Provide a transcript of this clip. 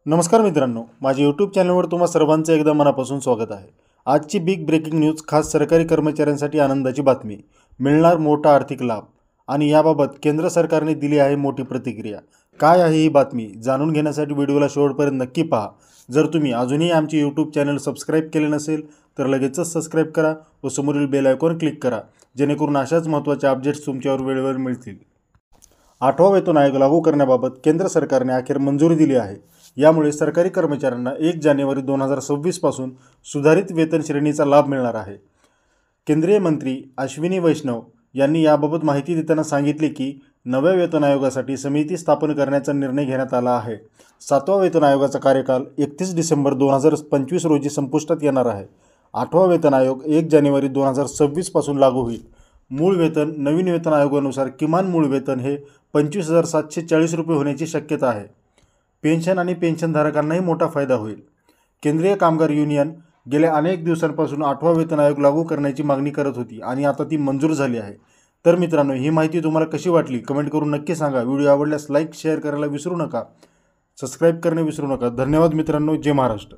नमस्कार मित्रांनो, माझ्या यूट्यूब चॅनलवर तुम्हा सर्वांचं एकदा मनापासून स्वागत आहे। आजची बिग ब्रेकिंग न्यूज खास सरकारी कर्मचाऱ्यांसाठी आनंदाची बातमी, मिळणार मोठा आर्थिक लाभ आणि याबाबत केंद्र सरकारने दिली आहे मोठी प्रतिक्रिया। काय आहे ही बातमी जाणून घेण्यासाठी व्हिडिओला शेवटपर्यंत नक्की पहा। जर तुम्ही अजूनही आमचे यूट्यूब चॅनल सबस्क्राइब केले नसेल तर लगेचच सबस्क्राइब करा व समोरील बेल आयकॉन क्लिक करा, जेणेकरून अशाच महत्त्वाच्या अपडेट्स तुमच्यावर वेळेवर मिळतील। 8वा वेतन आयोग लागू करण्याबाबत केंद्र सरकारने अखेर मंजुरी दिली आहे। यामुळे सरकारी कर्मचाऱ्यांना 1 जानेवारी 2026 पासून सुधारित वेतन श्रेणीचा लाभ मिळणार आहे। केंद्रीय मंत्री अश्विनी वैष्णव यांनी याबाबत माहिती देताना सांगितले की नव्या वेतन आयोगासाठी समिती स्थापन करण्याचा निर्णय घेण्यात आला आहे। 7वा वेतन आयोगाचा कार्यकाल 31 डिसेंबर 2025 रोजी संपुष्टात येणार आहे। 8वा वेतन आयोग 1 जानेवारी 2026 पासून लागू होईल। मूळ वेतन नवीन वेतन आयोगानुसार किमान मूळ वेतन हे 25,740 रुपये होण्याची शक्यता आहे। पेन्शन आणि पेन्शनधारकांनाही मोठा फायदा होईल। केंद्रीय कामगार युनियन गेल्या अनेक दिवसांपासून 8वा वेतन आयोग लागू करण्याची मागणी करत होती आणि आता ती मंजूर झाली आहे। तर मित्रांनो, ही माहिती तुम्हाला कशी वाटली कमेंट करून नक्की सांगा। व्हिडिओ आवडल्यास लाईक शेअर करायला विसरू नका, सबस्क्राइब करणे विसरू नका। धन्यवाद मित्रांनो, जय महाराष्ट्र।